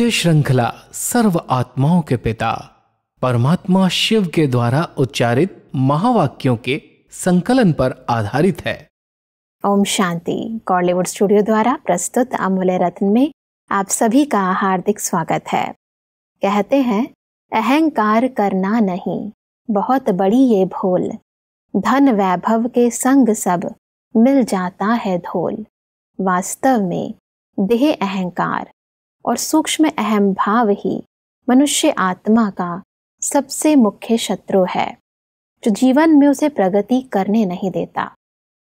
यह श्रृंखला सर्व आत्माओं के पिता परमात्मा शिव के द्वारा उच्चारित महावाक्यों के संकलन पर आधारित है। ओम शांति। कॉलीवुड स्टूडियो द्वारा प्रस्तुत अमूल्य रत्न में आप सभी का हार्दिक स्वागत है। कहते हैं, अहंकार करना नहीं, बहुत बड़ी ये भूल, धन वैभव के संग सब मिल जाता है धूल। वास्तव में देह अहंकार और सूक्ष्म अहम भाव ही मनुष्य आत्मा का सबसे मुख्य शत्रु है, जो जीवन में उसे प्रगति करने नहीं देता।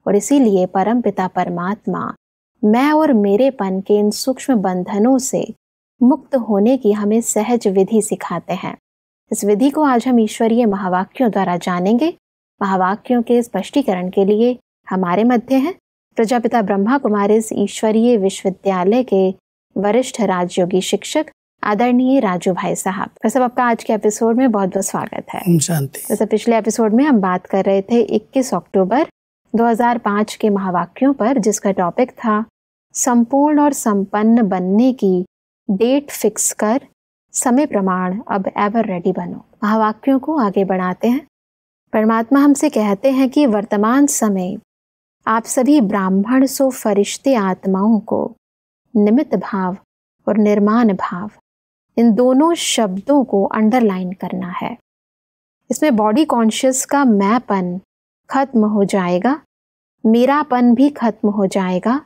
और इसीलिए परमपिता परमात्मा मैं और मेरेपन के इन सूक्ष्म बंधनों से मुक्त होने की हमें सहज विधि सिखाते हैं। इस विधि को आज हम ईश्वरीय महावाक्यों द्वारा जानेंगे। महावाक्यों के स्पष्टीकरण के लिए हमारे मध्य हैं प्रजापिता ब्रह्मा कुमारीज ईश्वरीय विश्वविद्यालय के वरिष्ठ राजयोगी शिक्षक आदरणीय राजू भाई साहब। वैसे आपका आज के एपिसोड में बहुत बहुत स्वागत है। शांति। वैसे पिछले एपिसोड में हम बात कर रहे थे 21 अक्टूबर 2005 के महावाक्यों पर, जिसका टॉपिक था संपूर्ण और संपन्न बनने की डेट फिक्स कर, समय प्रमाण अब एवर रेडी बनो। महावाक्यों को आगे बढ़ाते हैं। परमात्मा हमसे कहते हैं कि वर्तमान समय आप सभी ब्राह्मण सो फरिश्ते आत्माओं को निमित्त भाव और निर्माण भाव, इन दोनों शब्दों को अंडरलाइन करना है। इसमें बॉडी कॉन्शियस का मैंपन खत्म हो जाएगा, मेरापन भी खत्म हो जाएगा।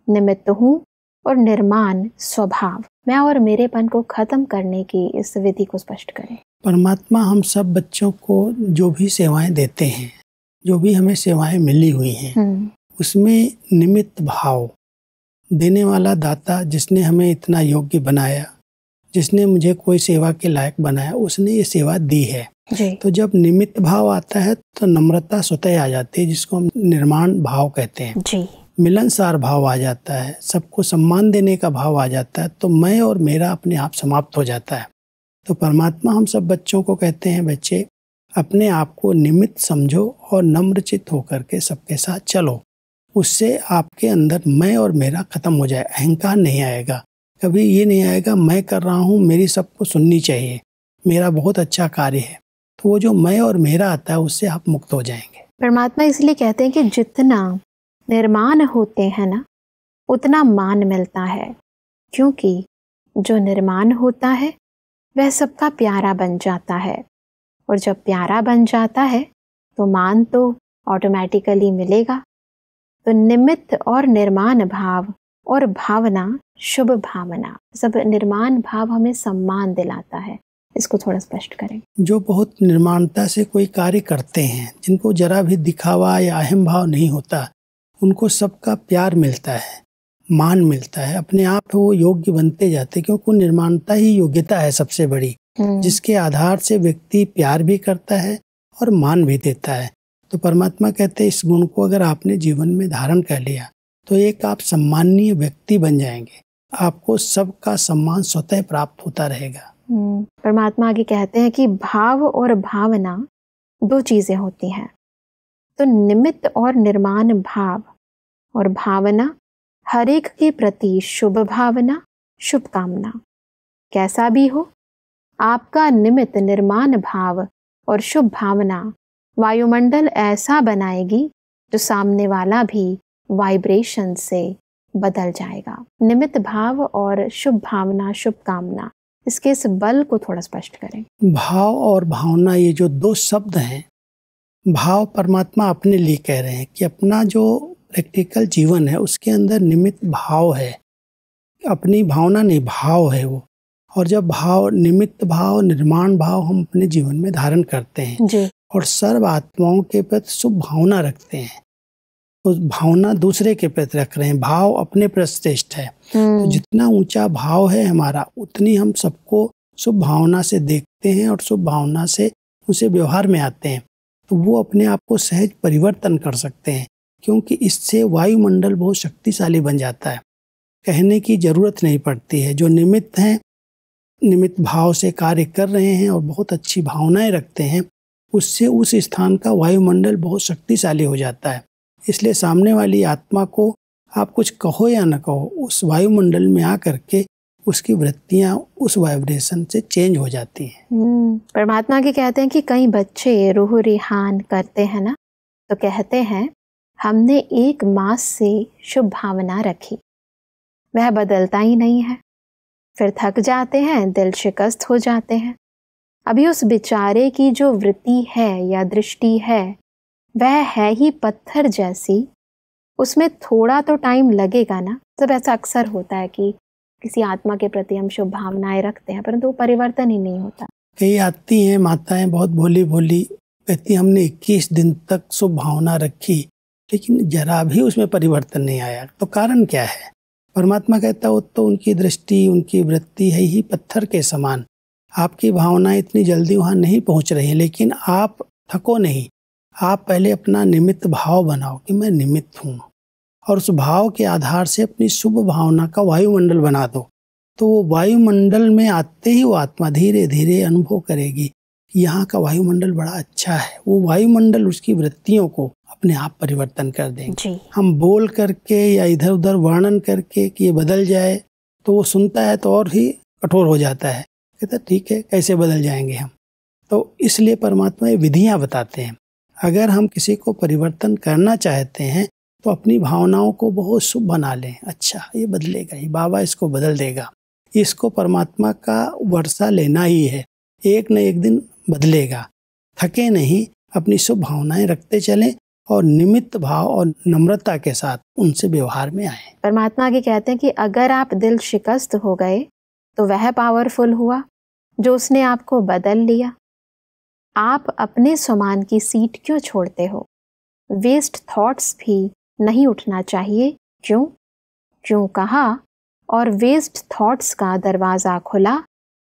निमित्त हूँ और निर्माण स्वभाव, मैं और मेरेपन को खत्म करने की इस विधि को स्पष्ट करें। परमात्मा हम सब बच्चों को जो भी सेवाएं देते हैं, जो भी हमें सेवाएं मिली हुई हैं, उसमें निमित्त भाव, देने वाला दाता जिसने हमें इतना योग्य बनाया, जिसने मुझे कोई सेवा के लायक बनाया, उसने ये सेवा दी है। तो जब निमित्त भाव आता है तो नम्रता स्वतः आ जाती है, जिसको हम निर्माण भाव कहते हैं जी। मिलनसार भाव आ जाता है, सबको सम्मान देने का भाव आ जाता है, तो मैं और मेरा अपने आप समाप्त हो जाता है। तो परमात्मा हम सब बच्चों को कहते हैं, बच्चे अपने आप को निमित्त समझो और नम्रचित होकर के सबके साथ चलो। उससे आपके अंदर मैं और मेरा खत्म हो जाए, अहंकार नहीं आएगा। कभी ये नहीं आएगा मैं कर रहा हूँ, मेरी सबको सुननी चाहिए, मेरा बहुत अच्छा कार्य है। तो वो जो मैं और मेरा आता है, उससे आप मुक्त हो जाएंगे। परमात्मा इसलिए कहते हैं कि जितना निर्माण होते हैं ना, उतना मान मिलता है, क्योंकि जो निर्माण होता है वह सबका प्यारा बन जाता है, और जब प्यारा बन जाता है तो मान तो ऑटोमेटिकली मिलेगा। तो निमित्त और निर्माण भाव और भावना, शुभ भावना, सब निर्माण भाव हमें सम्मान दिलाता है। इसको थोड़ा स्पष्ट करें। जो बहुत निर्माणता से कोई कार्य करते हैं, जिनको जरा भी दिखावा या अहम भाव नहीं होता, उनको सबका प्यार मिलता है, मान मिलता है, अपने आप वो योग्य बनते जाते, क्योंकि निर्माणता ही योग्यता है सबसे बड़ी, जिसके आधार से व्यक्ति प्यार भी करता है और मान भी देता है। तो परमात्मा कहते हैं, इस गुण को अगर आपने जीवन में धारण कर लिया तो एक आप सम्माननीय व्यक्ति बन जाएंगे, आपको सबका सम्मान स्वतः प्राप्त होता रहेगा। परमात्मा आगे कहते हैं कि भाव और भावना दो चीजें होती हैं। तो निमित्त और निर्माण भाव और भावना, हर एक के प्रति शुभ भावना, शुभकामना। कैसा भी हो, आपका निमित्त निर्माण भाव और शुभ भावना वायुमंडल ऐसा बनाएगी जो सामने वाला भी वाइब्रेशन से बदल जाएगा। निमित्त भाव और शुभ भावना, शुभकामना, इसके इस बल को थोड़ा स्पष्ट करें। भाव और भावना, ये जो दो शब्द हैं, भाव परमात्मा अपने लिए कह रहे हैं कि अपना जो प्रैक्टिकल जीवन है उसके अंदर निमित्त भाव है, अपनी भावना नहीं, भाव है वो। और जब भाव, निमित्त भाव, निर्माण भाव हम अपने जीवन में धारण करते हैं जी, और सर्व आत्माओं के प्रति शुभ भावना रखते हैं, उस भावना दूसरे के प्रति रख रहे हैं, भाव अपने प्रति श्रेष्ठ है। तो जितना ऊंचा भाव है हमारा, उतनी हम सबको शुभ भावना से देखते हैं और शुभ भावना से उसे व्यवहार में आते हैं। तो वो अपने आप को सहज परिवर्तन कर सकते हैं, क्योंकि इससे वायुमंडल बहुत शक्तिशाली बन जाता है, कहने की जरूरत नहीं पड़ती है। जो निमित्त हैं, निमित्त भाव से कार्य कर रहे हैं और बहुत अच्छी भावनाएं रखते हैं, उससे उस स्थान का वायुमंडल बहुत शक्तिशाली हो जाता है। इसलिए सामने वाली आत्मा को आप कुछ कहो या न कहो, उस वायुमंडल में आकर के उसकी वृत्तियां उस वाइब्रेशन से चेंज हो जाती हैं। परमात्मा के कहते हैं कि कई बच्चे रूह रिहान करते हैं ना, तो कहते हैं हमने 1 मास से शुभ भावना रखी, वह बदलता ही नहीं है, फिर थक जाते हैं, दिल शिकस्त हो जाते हैं। अभी उस बेचारे की जो वृत्ति है या दृष्टि है वह है ही पत्थर जैसी, उसमें थोड़ा तो टाइम लगेगा ना। सब ऐसा अक्सर होता है कि किसी आत्मा के प्रति हम शुभ भावनाएं रखते हैं परंतु वो परिवर्तन ही नहीं होता। कई आती हैं माताएं बहुत भोली भोली, कहती हमने 21 दिन तक शुभ भावना रखी लेकिन जरा भी उसमें परिवर्तन नहीं आया, तो कारण क्या है? परमात्मा कहता वो तो उनकी दृष्टि, उनकी वृत्ति है ही पत्थर के समान। आपकी भावनाएं इतनी जल्दी वहां नहीं पहुंच रही, लेकिन आप थको नहीं। आप पहले अपना निमित्त भाव बनाओ कि मैं निमित्त हूँ, और उस भाव के आधार से अपनी शुभ भावना का वायुमंडल बना दो। तो वो वायुमंडल में आते ही वो आत्मा धीरे धीरे अनुभव करेगी कि यहाँ का वायुमंडल बड़ा अच्छा है। वो वायुमंडल उसकी वृत्तियों को अपने आप परिवर्तन कर देंगे। हम बोल करके या इधर उधर वर्णन करके कि ये बदल जाए, तो वो सुनता है तो और ही कठोर हो जाता है, कहता ठीक है कैसे बदल जाएंगे हम। तो इसलिए परमात्मा ये विधियाँ बताते हैं। अगर हम किसी को परिवर्तन करना चाहते हैं तो अपनी भावनाओं को बहुत शुभ बना लें। अच्छा ये बदलेगा, ये बाबा इसको बदल देगा, इसको परमात्मा का वर्षा लेना ही है, एक न एक दिन बदलेगा। थके नहीं, अपनी शुभ भावनाएं रखते चलें और निमित्त भाव और नम्रता के साथ उनसे व्यवहार में आए। परमात्मा के कहते हैं कि अगर आप दिल शिकस्त हो गए तो वह पावरफुल हुआ जो उसने आपको बदल लिया। आप अपने समान की सीट क्यों छोड़ते हो? वेस्ट थॉट्स भी नहीं उठना चाहिए। क्यों कहा, और वेस्ट थॉट्स का दरवाज़ा खुला,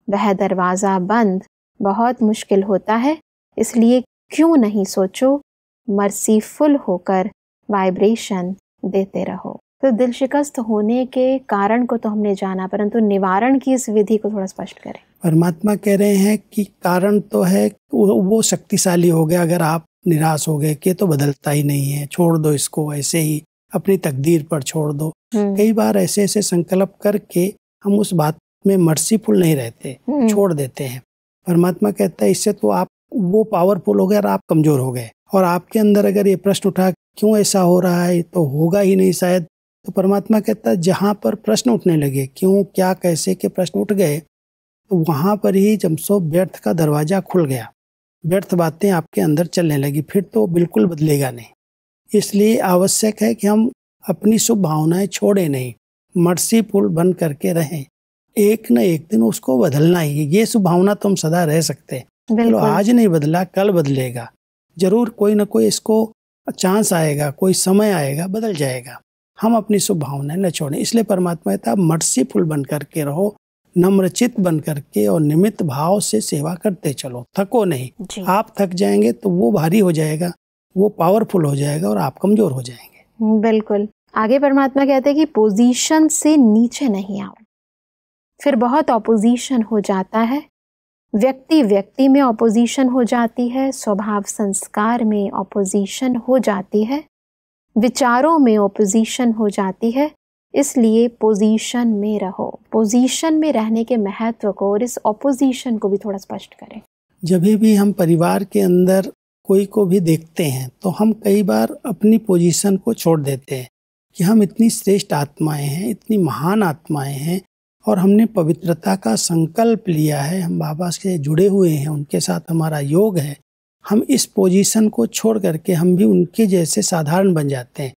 वह दरवाज़ा बंद बहुत मुश्किल होता है। इसलिए क्यों नहीं सोचो, मर्सीफुल होकर वाइब्रेशन देते रहो। तो दिल शिकस्त होने के कारण को तो हमने जाना, परंतु निवारण की इस विधि को थोड़ा स्पष्ट करें। परमात्मा कह रहे हैं कि कारण तो है, वो शक्तिशाली हो गया। अगर आप निराश हो गए कि तो बदलता ही नहीं है, छोड़ दो इसको, ऐसे ही अपनी तकदीर पर छोड़ दो। कई बार ऐसे ऐसे संकल्प करके हम उस बात में मर्सीफुल नहीं रहते, छोड़ देते हैं। परमात्मा कहता है इससे तो आप वो पावरफुल हो गए और आप कमजोर हो गए। और आपके अंदर अगर ये प्रश्न उठा क्यों ऐसा हो रहा है, तो होगा ही नहीं शायद। तो परमात्मा कहता है जहाँ पर प्रश्न उठने लगे, क्यों क्या कैसे के प्रश्न उठ गए, तो वहाँ पर ही जमसो व्यर्थ का दरवाजा खुल गया, व्यर्थ बातें आपके अंदर चलने लगी, फिर तो बिल्कुल बदलेगा नहीं। इसलिए आवश्यक है कि हम अपनी शुभ भावनाएं छोड़े नहीं, मर्सीफुल बन करके रहें। एक न एक दिन उसको बदलना ही है। ये शुभ भावना तो हम सदा रह सकते हैं, चलो आज नहीं बदला कल बदलेगा, जरूर कोई ना कोई इसको चांस आएगा, कोई समय आएगा, बदल जाएगा। हम अपनी शुभ भावनाएं न छोड़ें। इसलिए परमात्मा कहता है मर्सीफुल बन करके रहो, नम्रचित बन करके और निमित्त भाव से सेवा करते चलो, थको नहीं। आप थक जाएंगे तो वो भारी हो जाएगा, वो पावरफुल हो जाएगा और आप कमजोर हो जाएंगे। बिल्कुल। आगे परमात्मा कहते हैं कि पोजीशन से नीचे नहीं आओ, फिर बहुत ऑपोजिशन हो जाता है। व्यक्ति में ऑपोजिशन हो जाती है, स्वभाव संस्कार में ऑपोजिशन हो जाती है, विचारों में ऑपोजिशन हो जाती है। इसलिए पोजीशन में रहो। पोजीशन में रहने के महत्व को और इस ऑपोजिशन को भी थोड़ा स्पष्ट करें। जब भी हम परिवार के अंदर कोई को भी देखते हैं तो हम कई बार अपनी पोजीशन को छोड़ देते हैं कि हम इतनी श्रेष्ठ आत्माएं हैं, इतनी महान आत्माएं हैं और हमने पवित्रता का संकल्प लिया है, हम बाबा से जुड़े हुए हैं, उनके साथ हमारा योग है। हम इस पोजीशन को छोड़ करके हम भी उनके जैसे साधारण बन जाते हैं।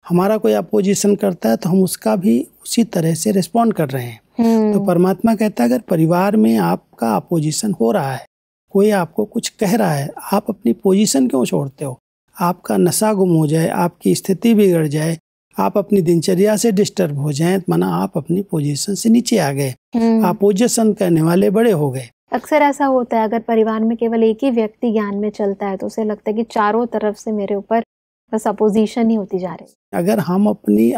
हमारा कोई अपोजिशन करता है तो हम उसका भी उसी तरह से रिस्पॉन्ड कर रहे हैं। तो परमात्मा कहता है अगर परिवार में आपका अपोजिशन हो रहा है, कोई आपको कुछ कह रहा है, आप अपनी पोजीशन क्यों छोड़ते हो? आपका नशा गुम हो जाए, आपकी स्थिति बिगड़ जाए, आप अपनी दिनचर्या से डिस्टर्ब हो जाएं, माना आप अपनी पोजीशन से नीचे आ गए, अपोजिशन करने वाले बड़े हो गए। अक्सर ऐसा होता है, अगर परिवार में केवल एक ही व्यक्ति ज्ञान में चलता है तो उसे लगता है कि चारों तरफ से मेरे ऊपर बस अपोजिशन ही होती जा रही है। अगर हम अपनी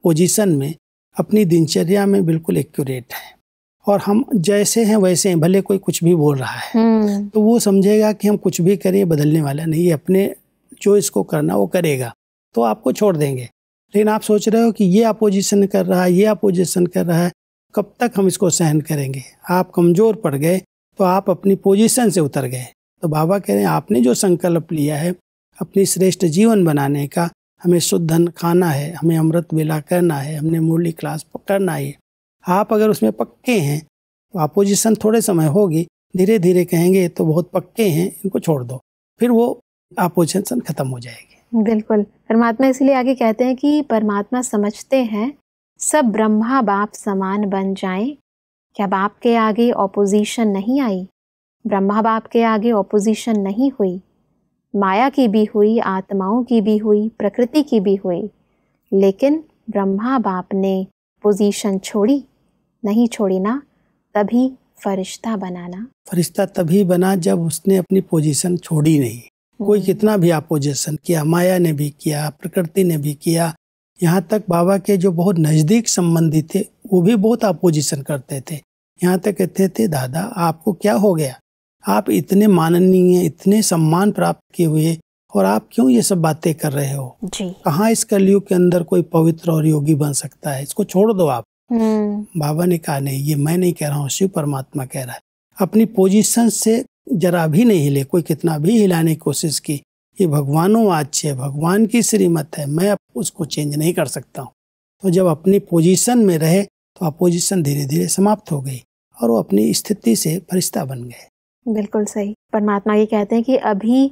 पोजीशन में, अपनी दिनचर्या में बिल्कुल एक्यूरेट हैं और हम जैसे हैं वैसे हैं, भले कोई कुछ भी बोल रहा है तो वो समझेगा कि हम कुछ भी करें बदलने वाला नहीं है, अपने जो इसको करना वो करेगा, तो आपको छोड़ देंगे। लेकिन आप सोच रहे हो कि ये अपोजिशन कर रहा है, ये अपोजिशन कर रहा है, कब तक हम इसको सहन करेंगे। आप कमज़ोर पड़ गए तो आप अपनी पोजीशन से उतर गए। तो बाबा कह रहे हैं आपने जो संकल्प लिया है अपनी श्रेष्ठ जीवन बनाने का, हमें शुद्ध अन्न खाना है, हमें अमृत वेला करना है, हमने मुरली क्लास करना है, आप अगर उसमें पक्के हैं तो अपोजिशन थोड़े समय होगी, धीरे धीरे कहेंगे तो बहुत पक्के हैं, इनको छोड़ दो, फिर वो अपोजिशन खत्म हो जाएगी। बिल्कुल। परमात्मा इसलिए आगे कहते हैं कि परमात्मा समझते हैं सब ब्रह्मा बाप समान बन जाएं। क्या बाप के आगे ऑपोजिशन नहीं आई? ब्रह्मा बाप के आगे ऑपोजिशन नहीं हुई, माया की भी हुई, आत्माओं की भी हुई, प्रकृति की भी हुई, लेकिन ब्रह्मा बाप ने पोजीशन छोड़ी नहीं? छोड़ी ना, तभी फरिश्ता बनाना। फरिश्ता तभी बना जब उसने अपनी पोजीशन छोड़ी नहीं। कोई कितना भी अपोजिशन किया, माया ने भी किया, प्रकृति ने भी किया, यहाँ तक बाबा के जो बहुत नज़दीक संबंधी थे वो भी बहुत अपोजिशन करते थे। यहाँ तक कहते थे दादा आपको क्या हो गया, आप इतने माननीय, इतने सम्मान प्राप्त किए हुए और आप क्यों ये सब बातें कर रहे हो जी? कहाँ इस कलयुग के अंदर कोई पवित्र और योगी बन सकता है, इसको छोड़ दो आप। बाबा ने कहा नहीं, ये मैं नहीं कह रहा हूँ, शिव परमात्मा कह रहा है। अपनी पोजीशन से जरा भी नहीं हिले, कोई कितना भी हिलाने की कोशिश की, ये भगवानोवाच्य है, भगवान की श्रीमत है, मैं उसको चेंज नहीं कर सकता हूँ। तो जब अपनी पोजीशन में रहे तो अपोजिशन धीरे धीरे समाप्त हो गई और वो अपनी स्थिति से फरिश्ता बन गए। बिल्कुल सही। परमात्मा ये कहते हैं कि अभी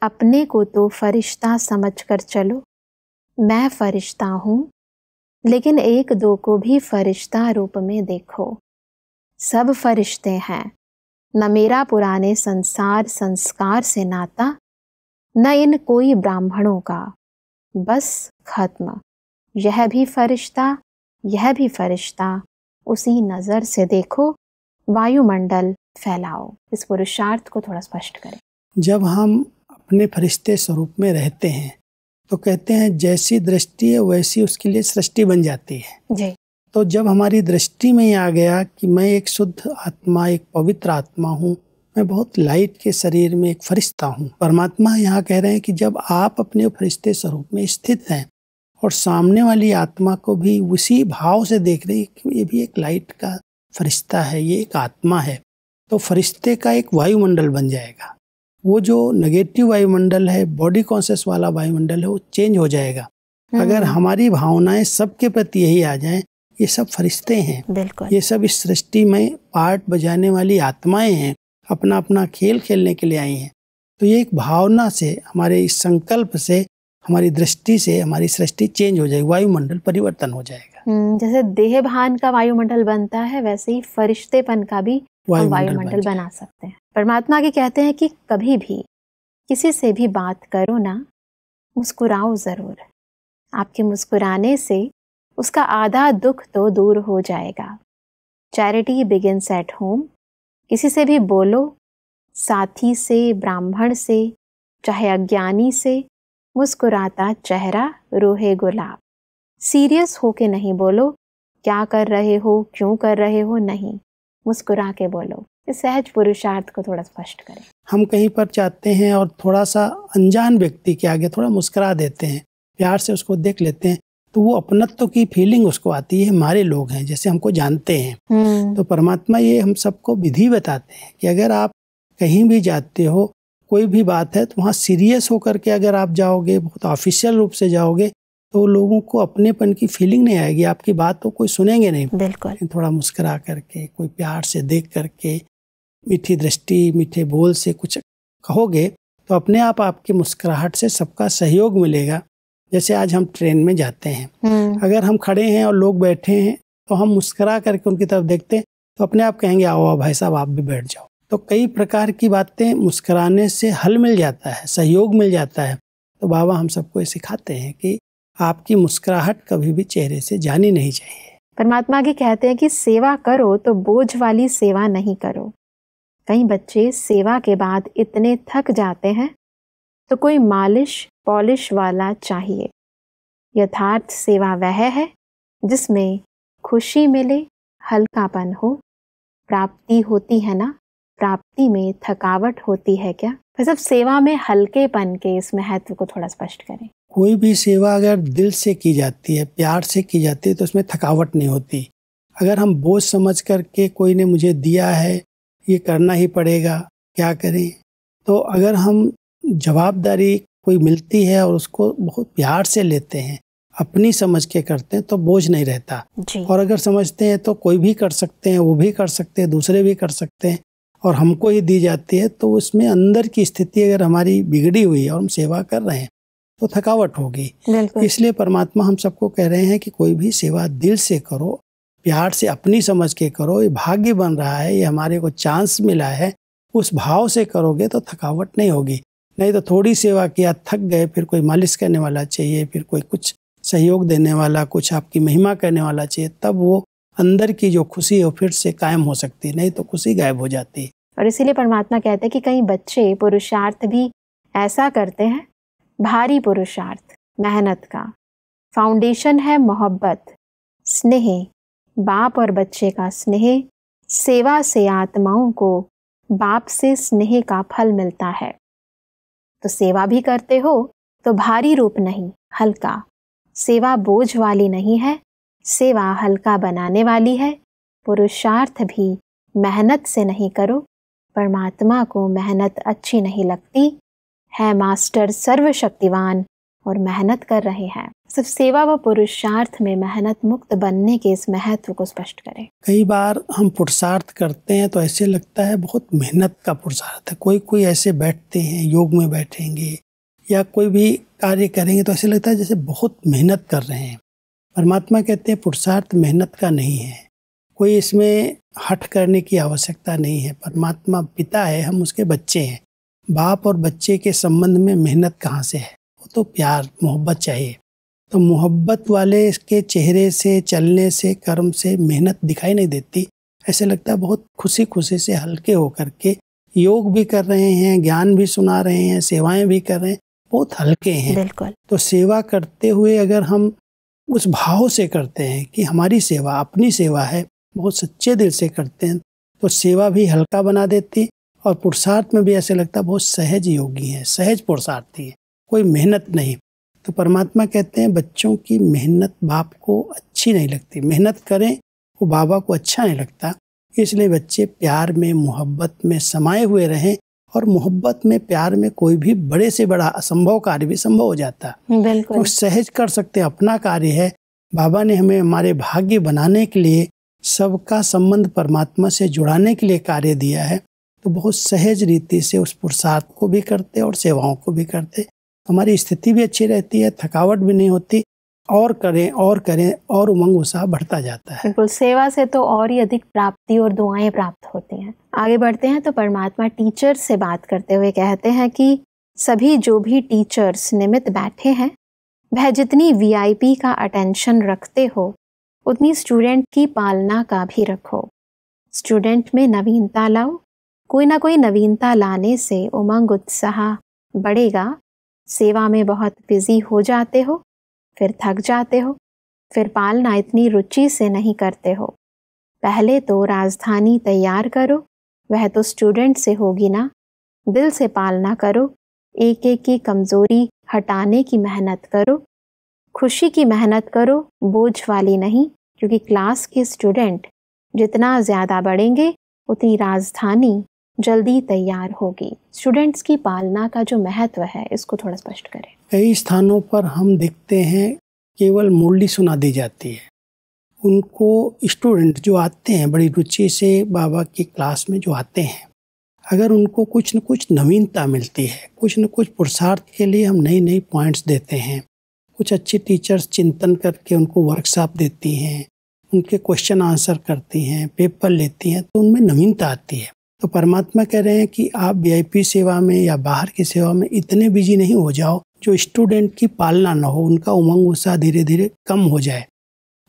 अपने को तो फरिश्ता समझकर चलो, मैं फरिश्ता हूँ, लेकिन एक दो को भी फरिश्ता रूप में देखो। सब फरिश्ते हैं, न मेरा पुराने संसार संस्कार से नाता, न इन कोई ब्राह्मणों का, बस खत्म। यह भी फरिश्ता, यह भी फरिश्ता, उसी नज़र से देखो, वायुमंडल फैलाओ। इस पुरुषार्थ को थोड़ा स्पष्ट करें। जब हम अपने फरिश्ते स्वरूप में रहते हैं तो कहते हैं जैसी दृष्टि है वैसी उसके लिए सृष्टि बन जाती है जी। तो जब हमारी दृष्टि में आ गया कि मैं एक शुद्ध आत्मा, एक पवित्र आत्मा हूँ, मैं बहुत लाइट के शरीर में एक फरिश्ता हूँ। परमात्मा यहाँ कह रहे हैं कि जब आप अपने फरिश्ते स्वरूप में स्थित हैं और सामने वाली आत्मा को भी उसी भाव से देख रहे हैं कि ये भी एक लाइट का फरिश्ता है, ये एक आत्मा है, तो फरिश्ते का एक वायुमंडल बन जाएगा। वो जो नेगेटिव वायुमंडल है, बॉडी कॉन्शियस वाला वायुमंडल है, वो चेंज हो जाएगा। अगर हमारी भावनाएं सबके प्रति यही आ जाएं, ये सब फरिश्ते हैं, बिल्कुल, ये सब इस सृष्टि में पार्ट बजाने वाली आत्माएं हैं, अपना अपना खेल खेलने के लिए आई हैं। तो ये एक भावना से, हमारे इस संकल्प से, हमारी दृष्टि से हमारी सृष्टि चेंज हो जाएगी, वायुमंडल परिवर्तन हो जाएगा। जैसे देह भान का वायुमंडल बनता है, वैसे ही फरिश्तेपन का भी वायुमंडल बना सकते हैं। परमात्मा के कहते हैं कि कभी भी किसी से भी बात करो ना, मुस्कुराओ जरूर। आपके मुस्कुराने से उसका आधा दुख तो दूर हो जाएगा। Charity begins at home. किसी से भी बोलो, साथी से, ब्राह्मण से, चाहे अज्ञानी से, मुस्कुराता चेहरा रोहे गुलाब। सीरियस होके नहीं बोलो, क्या कर रहे हो, क्यों कर रहे हो, नहीं, मुस्कुरा के बोलो। इस सहज पुरुषार्थ को थोड़ा स्पष्ट करें। हम कहीं पर जाते हैं और थोड़ा सा अनजान व्यक्ति के आगे थोड़ा मुस्कुरा देते हैं, प्यार से उसको देख लेते हैं, तो वो अपनत्व की फीलिंग उसको आती है, हमारे लोग हैं, जैसे हमको जानते हैं। तो परमात्मा ये हम सबको विधि बताते हैं कि अगर आप कहीं भी जाते हो, कोई भी बात है, तो वहाँ सीरियस होकर के अगर आप जाओगे, बहुत ऑफिशियल रूप से जाओगे, तो लोगों को अपनेपन की फीलिंग नहीं आएगी, आपकी बात तो कोई सुनेंगे नहीं। बिल्कुल। थोड़ा मुस्कुरा करके, कोई प्यार से देख करके, मीठी दृष्टि, मीठे बोल से कुछ कहोगे, तो अपने आप आपकी मुस्कुराहट से सबका सहयोग मिलेगा। जैसे आज हम ट्रेन में जाते हैं, अगर हम खड़े हैं और लोग बैठे हैं, तो हम मुस्कुरा करके उनकी तरफ देखते हैं, तो अपने आप कहेंगे आओ भाई साहब आप भी बैठ जाओ। तो कई प्रकार की बातें मुस्कुराने से हल मिल जाता है, सहयोग मिल जाता है। तो बाबा हम सबको ये सिखाते हैं कि आपकी मुस्कुराहट कभी भी चेहरे से जानी नहीं चाहिए। परमात्मा के कहते हैं कि सेवा करो तो बोझ वाली सेवा नहीं करो। कई बच्चे सेवा के बाद इतने थक जाते हैं तो कोई मालिश पॉलिश वाला चाहिए। यथार्थ सेवा वह है जिसमें खुशी मिले, हल्कापन हो। प्राप्ति होती है ना, प्राप्ति में थकावट होती है क्या? फिर सब सेवा में हल्केपन के इस महत्व को थोड़ा स्पष्ट करें। कोई भी सेवा अगर दिल से की जाती है, प्यार से की जाती है, तो उसमें थकावट नहीं होती। अगर हम बोझ समझ करके कोई ने मुझे दिया है, ये करना ही पड़ेगा, क्या करें, तो अगर हम जवाबदारी कोई मिलती है और उसको बहुत प्यार से लेते हैं, अपनी समझ के करते हैं, तो बोझ नहीं रहता जी। और अगर समझते हैं तो कोई भी कर सकते हैं, वो भी कर सकते हैं, दूसरे भी कर सकते हैं और हमको ही दी जाती है, तो उसमें अंदर की स्थिति अगर हमारी बिगड़ी हुई है और हम सेवा कर रहे हैं तो थकावट होगी। इसलिए परमात्मा हम सबको कह रहे हैं कि कोई भी सेवा दिल से करो, प्यार से अपनी समझ के करो। ये भाग्य बन रहा है, ये हमारे को चांस मिला है, उस भाव से करोगे तो थकावट नहीं होगी। नहीं तो थोड़ी सेवा किया, थक गए, फिर कोई मालिश करने वाला चाहिए, फिर कोई कुछ सहयोग देने वाला, कुछ आपकी महिमा करने वाला चाहिए, तब वो अंदर की जो खुशी है फिर से कायम हो सकती है, नहीं तो खुशी गायब हो जाती है। और इसीलिए परमात्मा कहते हैं कि कई बच्चे पुरुषार्थ भी ऐसा करते हैं, भारी पुरुषार्थ, मेहनत का फाउंडेशन है मोहब्बत, स्नेह, बाप और बच्चे का स्नेह, सेवा से आत्माओं को बाप से स्नेह का फल मिलता है। तो सेवा भी करते हो तो भारी रूप नहीं, हल्का। सेवा बोझ वाली नहीं है, सेवा हल्का बनाने वाली है। पुरुषार्थ भी मेहनत से नहीं करो, परमात्मा को मेहनत अच्छी नहीं लगती है। मास्टर सर्वशक्तिवान और मेहनत कर रहे हैं। सिर्फ सेवा व पुरुषार्थ में मेहनत मुक्त बनने के इस महत्व को स्पष्ट करें। कई बार हम पुरुषार्थ करते हैं तो ऐसे लगता है बहुत मेहनत का पुरुषार्थ है। कोई ऐसे बैठते हैं, योग में बैठेंगे या कोई भी कार्य करेंगे तो ऐसे लगता है जैसे बहुत मेहनत कर रहे हैं। परमात्मा कहते हैं पुरुषार्थ मेहनत का नहीं है, कोई इसमें हठ करने की आवश्यकता नहीं है। परमात्मा पिता है, हम उसके बच्चे हैं। बाप और बच्चे के संबंध में मेहनत कहाँ से है? वो तो प्यार मोहब्बत चाहिए। तो मोहब्बत वाले के चेहरे से, चलने से, कर्म से मेहनत दिखाई नहीं देती। ऐसे लगता है बहुत खुशी खुशी से हल्के होकर के योग भी कर रहे हैं, ज्ञान भी सुना रहे हैं, सेवाएं भी कर रहे हैं, बहुत हल्के हैं। बिल्कुल। तो सेवा करते हुए अगर हम उस भाव से करते हैं कि हमारी सेवा अपनी सेवा है, बहुत सच्चे दिल से करते हैं, तो सेवा भी हल्का बना देती और पुरुषार्थ में भी ऐसे लगता है बहुत सहज योगी है, सहज पुरुषार्थी है, कोई मेहनत नहीं। तो परमात्मा कहते हैं बच्चों की मेहनत बाप को अच्छी नहीं लगती, मेहनत करें वो बाबा को अच्छा नहीं लगता। इसलिए बच्चे प्यार में, मोहब्बत में समाये हुए रहें और मोहब्बत में, प्यार में कोई भी बड़े से बड़ा असंभव कार्य भी संभव हो जाता है। बिल्कुल। तो सहज कर सकते हैं, अपना कार्य है। बाबा ने हमें हमारे भाग्य बनाने के लिए, सबका संबंध परमात्मा से जुड़ाने के लिए कार्य दिया है। तो बहुत सहज रीति से उस पुरुषार्थ को भी करते और सेवाओं को भी करते, हमारी स्थिति भी अच्छी रहती है, थकावट भी नहीं होती, और करें और उमंग उत्साह बढ़ता जाता है। बिल्कुल, सेवा से तो और ही अधिक प्राप्ति और दुआएं प्राप्त होती हैं। आगे बढ़ते हैं तो परमात्मा टीचर से बात करते हुए कहते हैं कि सभी जो भी टीचर्स निमित्त बैठे हैं, वह जितनी VIP का अटेंशन रखते हो उतनी स्टूडेंट की पालना का भी रखो। स्टूडेंट में नवीनता लाओ, कोई ना कोई नवीनता लाने से उमंग उत्साह बढ़ेगा। सेवा में बहुत बिजी हो जाते हो, फिर थक जाते हो, फिर पालना इतनी रुचि से नहीं करते हो। पहले तो राजधानी तैयार करो, वह तो स्टूडेंट से होगी ना। दिल से पालना करो, एक एक की कमजोरी हटाने की मेहनत करो, खुशी की मेहनत करो, बोझ वाली नहीं। क्योंकि क्लास के स्टूडेंट जितना ज़्यादा बढ़ेंगे उतनी राजधानी जल्दी तैयार होगी। स्टूडेंट्स की पालना का जो महत्व है, इसको थोड़ा स्पष्ट करें। कई स्थानों पर हम देखते हैं केवल मुरली सुना दी जाती है। उनको स्टूडेंट जो आते हैं बड़ी रुचि से बाबा की क्लास में जो आते हैं, अगर उनको कुछ न कुछ नवीनता मिलती है, कुछ न कुछ पुरुषार्थ के लिए हम नई पॉइंट्स देते हैं, कुछ अच्छी टीचर्स चिंतन करके उनको वर्कशॉप देती हैं, उनके क्वेश्चन आंसर करती हैं, पेपर लेती हैं, तो उनमें नवीनता आती है। तो परमात्मा कह रहे हैं कि आप VIP सेवा में या बाहर की सेवा में इतने बिजी नहीं हो जाओ जो स्टूडेंट की पालना न हो, उनका उमंग उत्साह धीरे धीरे कम हो जाए।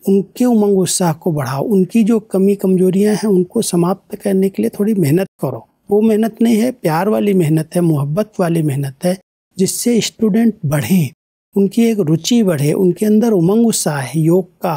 उनके उमंग उत्साह को बढ़ाओ, उनकी जो कमी कमजोरियां हैं उनको समाप्त करने के लिए थोड़ी मेहनत करो। वो मेहनत नहीं है, प्यार वाली मेहनत है, मोहब्बत वाली मेहनत है, जिससे स्टूडेंट बढ़ें, उनकी एक रुचि बढ़े, उनके अंदर उमंग उत्साह है योग का,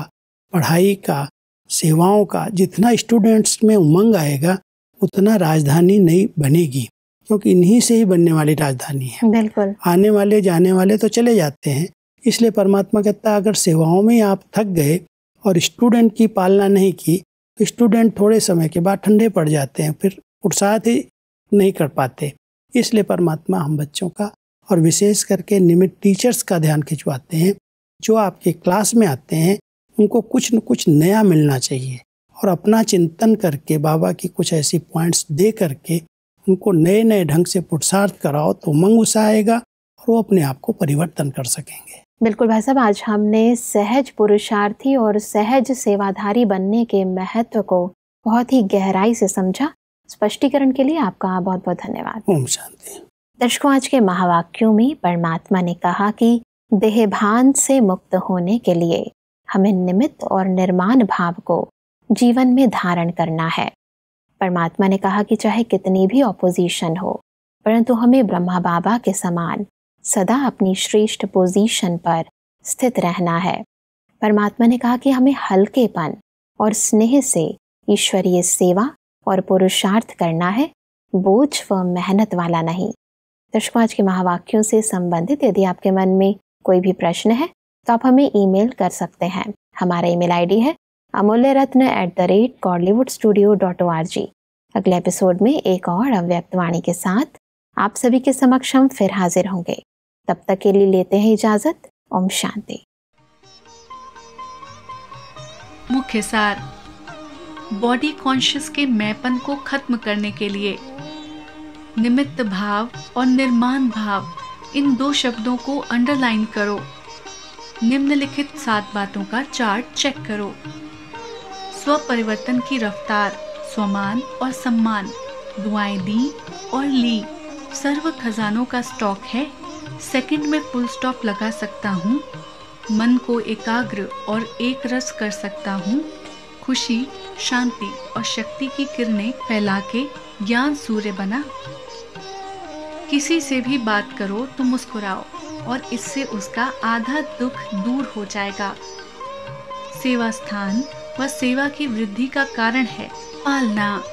पढ़ाई का, सेवाओं का। जितना स्टूडेंट्स में उमंग आएगा उतना राजधानी नई बनेगी, क्योंकि इन्हीं से ही बनने वाली राजधानी है। बिल्कुल। आने वाले जाने वाले तो चले जाते हैं। इसलिए परमात्मा कहता है अगर सेवाओं में आप थक गए और स्टूडेंट की पालना नहीं की स्टूडेंट थोड़े समय के बाद ठंडे पड़ जाते हैं, फिर उत्साहित ही नहीं कर पाते। इसलिए परमात्मा हम बच्चों का और विशेष करके नियमित टीचर्स का ध्यान खिंचवाते हैं। जो आपके क्लास में आते हैं उनको कुछ न कुछ नया मिलना चाहिए, और अपना चिंतन करके बाबा की कुछ ऐसी पॉइंट्स दे करके उनको नए नए ढंग से पुरुषार्थ कराओ तो उमंग उत्साह आएगा और वो अपने आप को परिवर्तन कर सकेंगे। बिल्कुल भाई साहब, आज हमने सहज पुरुषार्थी और सहज सेवाधारी बनने के महत्व को बहुत ही गहराई से समझा। स्पष्टीकरण के लिए आपका बहुत बहुत धन्यवाद। ओम शांति। दर्शकों, आज के महावाक्यों में परमात्मा ने कहा कि देहभान से मुक्त होने के लिए हमें निमित्त और निर्माण भाव को जीवन में धारण करना है। परमात्मा ने कहा कि चाहे कितनी भी ऑपोजिशन हो, परंतु हमें ब्रह्मा बाबा के समान सदा अपनी श्रेष्ठ पोजीशन पर स्थित रहना है। परमात्मा ने कहा कि हमें हल्केपन और स्नेह से ईश्वरीय सेवा और पुरुषार्थ करना है, बोझ व मेहनत वाला नहीं। दर्शकों, आज के महावाक्यों से संबंधित यदि आपके मन में कोई भी प्रश्न है तो आप हमें ईमेल कर सकते हैं। हमारा ईमेल आईडी है amulyaratna@godlywoodstudio.org। अगले एपिसोड में एक और अव्यक्त वाणी के साथ आप सभी के समक्ष हम फिर हाजिर होंगे। तब तक के लिए लेते हैं इजाजत। ओम शांति। मुख्य सार, बॉडी कॉन्शियस के मैपन को खत्म करने के लिए निमित्त भाव और निर्माण भाव, इन 2 शब्दों को अंडरलाइन करो। निम्नलिखित 7 बातों का चार्ट चेक करो। स्व परिवर्तन की रफ्तार, स्वमान और सम्मान, दुआएं दी और ली, सर्व खजानों का स्टॉक है, सेकंड में फुल स्टॉप लगा सकता हूँ, मन को एकाग्र और एक रस कर सकता हूँ, खुशी, शांति और शक्ति की किरणें फैला के ज्ञान सूर्य बना। किसी से भी बात करो तो मुस्कुराओ और इससे उसका आधा दुख दूर हो जाएगा। सेवा स्थान व सेवा की वृद्धि का कारण है पालना।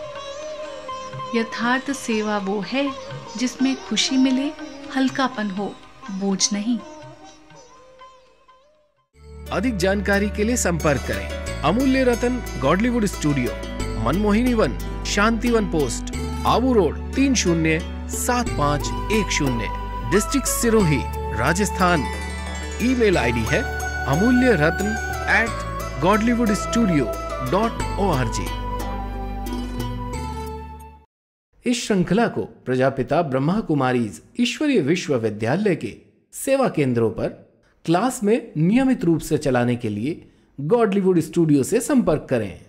यथार्थ सेवा वो है जिसमें खुशी मिले, हल्कापन हो, बोझ नहीं। अधिक जानकारी के लिए संपर्क करें Amulya Ratan Godlywood studio, Manmohini Van, Shantivan post, Abu road 307510, district Sirohi, Rajasthan. Email ID है amulyaratn@godlywoodstudio.org। इस श्रृंखला को प्रजापिता ब्रह्मा कुमारीज ईश्वरीय विश्वविद्यालय के सेवा केंद्रों पर क्लास में नियमित रूप से चलाने के लिए गॉडलीवुड स्टूडियो से संपर्क करें।